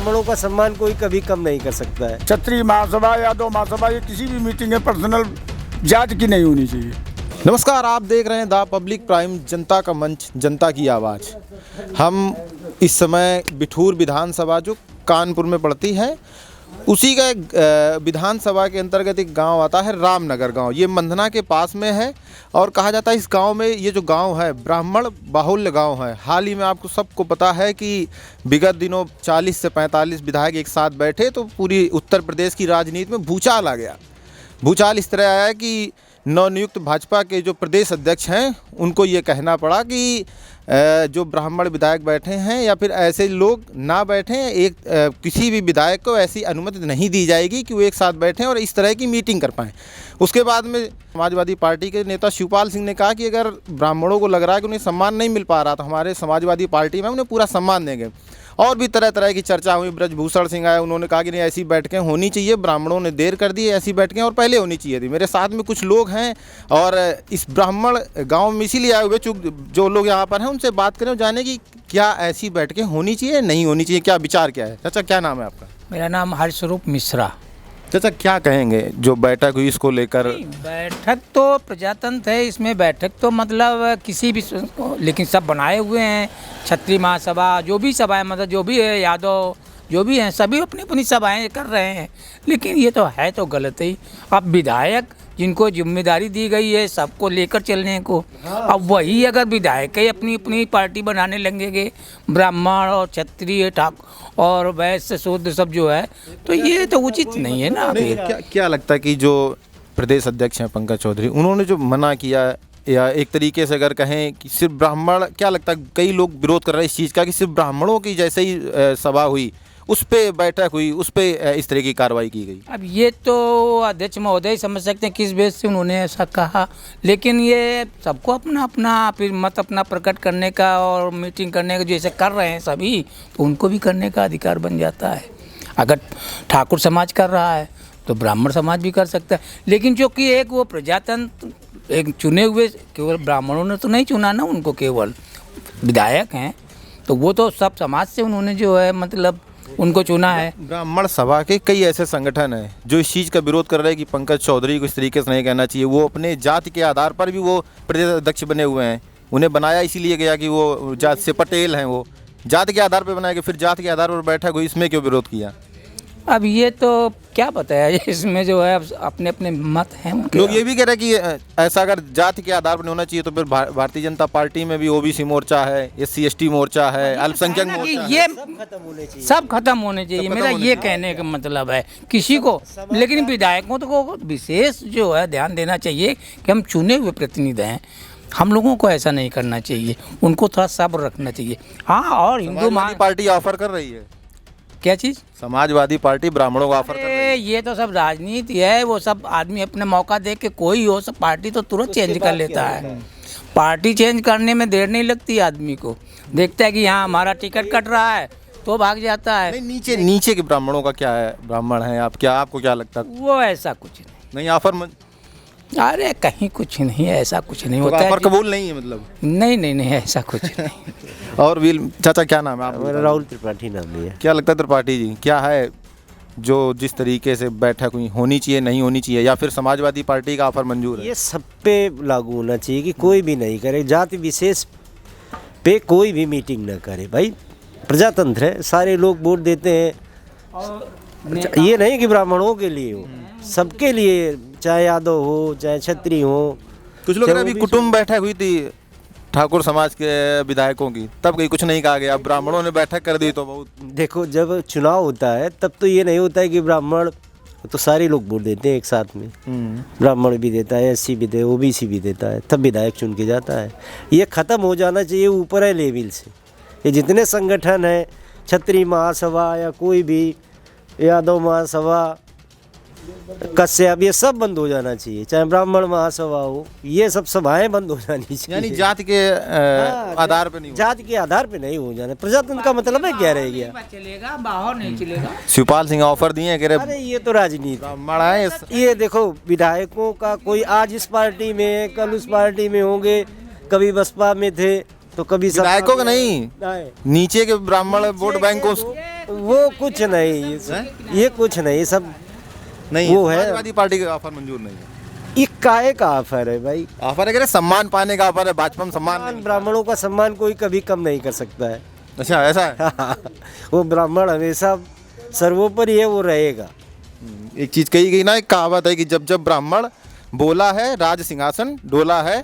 ब्राह्मणों का सम्मान कोई कभी कम नहीं कर सकता है। क्षत्रिय महासभा, यादव महासभा, ये किसी भी मीटिंग में पर्सनल जात की नहीं होनी चाहिए। नमस्कार, आप देख रहे हैं द पब्लिक प्राइम, जनता का मंच, जनता की आवाज़। हम इस समय बिठूर विधानसभा जो कानपुर में पड़ती है, उसी का एक विधानसभा के अंतर्गत एक गांव आता है, रामनगर गांव। ये मंधना के पास में है और कहा जाता है इस गांव में, ये जो गांव है ब्राह्मण बाहुल्य गांव है। हाल ही में आपको सबको पता है कि विगत दिनों 40 से 45 विधायक एक साथ बैठे तो पूरी उत्तर प्रदेश की राजनीति में भूचाल आ गया। भूचाल इस तरह आया कि नवनियुक्त भाजपा के जो प्रदेश अध्यक्ष हैं उनको ये कहना पड़ा कि जो ब्राह्मण विधायक बैठे हैं या फिर ऐसे लोग ना बैठें, किसी भी विधायक को ऐसी अनुमति नहीं दी जाएगी कि वो एक साथ बैठें और इस तरह की मीटिंग कर पाएँ। उसके बाद में समाजवादी पार्टी के नेता शिवपाल सिंह ने कहा कि अगर ब्राह्मणों को लग रहा है कि उन्हें सम्मान नहीं मिल पा रहा तो हमारे समाजवादी पार्टी में उन्हें पूरा सम्मान देंगे। और भी तरह तरह की चर्चा हुई। ब्रजभूषण सिंह आए, उन्होंने कहा कि नहीं, ऐसी बैठकें होनी चाहिए, ब्राह्मणों ने देर कर दी, ऐसी बैठकें और पहले होनी चाहिए थी। मेरे साथ में कुछ लोग हैं और इस ब्राह्मण गांव में इसीलिए आए हुए चूँकि जो लोग यहाँ पर हैं उनसे बात करें और जाने कि क्या ऐसी बैठकें होनी चाहिए, नहीं होनी चाहिए, क्या विचार क्या है। चाचा, क्या नाम है आपका? मेरा नाम हर्षरूप मिश्रा। चाचा, क्या कहेंगे जो बैठक हुई इसको लेकर? बैठक तो प्रजातंत्र है, इसमें बैठक तो मतलब किसी भी, लेकिन सब बनाए हुए हैं। क्षत्रिय महासभा, जो भी सभाएं, मतलब जो भी है, यादव जो भी हैं, सभी अपनी अपनी सभाएं कर रहे हैं। लेकिन ये तो है तो गलत ही। अब विधायक जिनको जिम्मेदारी दी गई है सबको लेकर चलने को, अब वही अगर विधायक ही अपनी अपनी पार्टी बनाने लगेंगे, ब्राह्मण और क्षत्रिय ठाकुर और वैश्य शूद्र सब जो है, तो ये तो उचित नहीं है ना। क्या लगता है कि जो प्रदेश अध्यक्ष हैं पंकज चौधरी, उन्होंने जो मना किया, या एक तरीके से अगर कहें कि सिर्फ ब्राह्मण, क्या लगता है कई लोग विरोध कर रहे हैं इस चीज़ का कि सिर्फ ब्राह्मणों की जैसे ही सभा हुई, उस पर बैठक हुई, उस पर इस तरह की कार्रवाई की गई? अब ये तो अध्यक्ष महोदय ही समझ सकते हैं किस बेस से उन्होंने ऐसा कहा। लेकिन ये सबको अपना अपना फिर मत अपना प्रकट करने का और मीटिंग करने का जैसे कर रहे हैं सभी, तो उनको भी करने का अधिकार बन जाता है। अगर ठाकुर समाज कर रहा है तो ब्राह्मण समाज भी कर सकता है। लेकिन जो कि एक वो प्रजातंत्र, एक चुने हुए, केवल ब्राह्मणों ने तो नहीं चुना ना उनको, केवल विधायक हैं, तो वो तो सब समाज से उन्होंने जो है मतलब उनको चुना है। ब्राह्मण सभा के कई ऐसे संगठन हैं जो इस चीज़ का विरोध कर रहे हैं कि पंकज चौधरी को इस तरीके से नहीं कहना चाहिए। वो अपने जाति के आधार पर भी वो प्रदेश अध्यक्ष बने हुए हैं। उन्हें बनाया इसीलिए गया कि वो जात से पटेल हैं, वो जाति के आधार पर बनाया गया, फिर जाति के आधार पर बैठक हुई, इसमें क्यों विरोध किया? अब ये तो क्या पता है, इसमें जो है अपने अपने मत हैं उनके। लोग ये भी कह रहे हैं कि ऐसा अगर जाति के आधार पर होना चाहिए तो फिर भारतीय जनता पार्टी में भी ओबीसी मोर्चा है, SC/ST मोर्चा है, अल्पसंख्यक मोर्चा है, ये सब खत्म होने चाहिए। मेरा ये कहने का मतलब है किसी को, लेकिन विधायकों को विशेष जो है ध्यान देना चाहिए कि हम चुने हुए प्रतिनिधि हैं, हम लोगों को ऐसा नहीं करना चाहिए, उनको थोड़ा सब्र रखना चाहिए। हाँ, और हिंदू पार्टी ऑफर कर रही है क्या चीज़? समाजवादी पार्टी ब्राह्मणों को ऑफर कर रही है। ये तो सब राजनीति है, वो सब आदमी अपने मौका देख के कोई हो सब पार्टी तो तुरंत चेंज कर लेता है। पार्टी चेंज करने में देर नहीं लगती, आदमी को देखता है कि यहाँ हमारा टिकट कट रहा है तो भाग जाता है। नहीं, नीचे के ब्राह्मणों का क्या है? ब्राह्मण हैं आप, क्या आपको क्या लगता है? वो ऐसा कुछ नहीं ऑफर अरे कहीं कुछ नहीं, ऐसा कुछ नहीं होता है। ऑफर कबूल नहीं है मतलब? नहीं, ऐसा कुछ नहीं। और चाचा, क्या नाम है आप? मेरा राहुल त्रिपाठी नाम है। क्या लगता है त्रिपाठी जी, क्या है जो जिस तरीके से बैठक हुई, होनी चाहिए, नहीं होनी चाहिए, या फिर समाजवादी पार्टी का ऑफर मंजूर है? ये सब पे लागू होना चाहिए कि कोई भी नहीं करे, जाति विशेष पे कोई भी मीटिंग ना करे। भाई प्रजातंत्र है, सारे लोग वोट देते हैं। ये नहीं कि ब्राह्मणों के लिए हो, सबके लिए, चाहे यादव हो चाहे क्षत्रिय हो। कुछ लोग अभी कुटुंब बैठक हुई थी ठाकुर समाज के विधायकों की, तब कहीं कुछ नहीं कहा गया। ब्राह्मणों ने बैठक कर दी तो बहुत। देखो, जब चुनाव होता है तब तो ये नहीं होता है कि ब्राह्मण, तो सारे लोग वोट देते हैं एक साथ में। ब्राह्मण भी देता है, SC भी दे, OBC भी देता है, तब विधायक चुन के जाता है। ये ख़त्म हो जाना चाहिए ऊपर है लेवल से। ये जितने संगठन हैं, क्षत्रिय महासभा या कोई भी यादव महासभा, कश्यप, ये सब बंद हो जाना चाहिए। चाहे ब्राह्मण महासभा हो, ये सब सभाएं बंद हो जानी चाहिए। यानी जाति के आधार पे नहीं, जाति के आधार पे नहीं हो जाना। प्रजातंत्र का मतलब है क्या रह गया? चलेगा, बाहर नहीं चलेगा। शिवपाल सिंह ऑफर दिए, कह रहे अरे ये तो राजनीति है। ये देखो, विधायकों का कोई आज इस पार्टी में, कल उस पार्टी में होंगे, कभी बसपा में थे तो कभी विधायकों का नहीं, नीचे के ब्राह्मण वोट बैंक को वो कुछ नहीं, ये कुछ नहीं, सब नहीं वो है। समाजवादी पार्टी का ऑफर मंजूर नहीं है। ये काहे का ऑफर है भाई? ऑफर है कह रहे सम्मान पाने का ऑफर है, भाजपा में सम्मान नहीं। ब्राह्मणों का सम्मान कोई कभी कम नहीं कर सकता है। अच्छा ऐसा है। वो ब्राह्मण हमेशा सर्वोपरि है, वो रहेगा। एक चीज कही गई ना, एक कहावत है कि जब जब ब्राह्मण बोला है राज सिंहासन डोला है।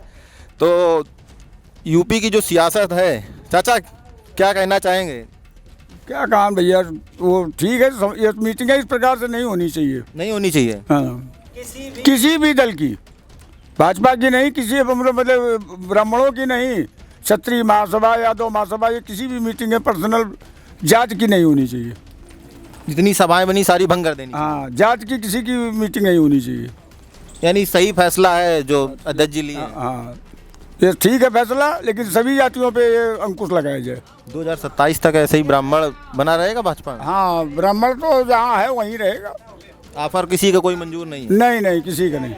तो यूपी की जो सियासत है, चाचा क्या कहना चाहेंगे? क्या काम भैया, वो ठीक है, ये मीटिंगें इस प्रकार से नहीं होनी चाहिए। नहीं होनी चाहिए। हाँ, किसी भी दल की, भाजपा की नहीं, किसी मतलब ब्राह्मणों की नहीं, क्षत्रिय महासभा, यादव महासभा, ये किसी भी मीटिंग है पर्सनल जात की नहीं होनी चाहिए। जितनी सभाएं बनी सारी भंग कर देनी। हाँ, जात की किसी की मीटिंग नहीं होनी चाहिए। यानी सही फैसला है जो अध्यक्ष जी लिए। हाँ, ये ठीक है फैसला, लेकिन सभी जातियों पे ये अंकुश लगाया जाए। 2027 तक ऐसे ही ब्राह्मण बना रहेगा भाजपा में? हाँ, ब्राह्मण तो जहाँ है वहीं रहेगा। ऑफर किसी का कोई मंजूर नहीं है। नहीं नहीं, किसी का नहीं।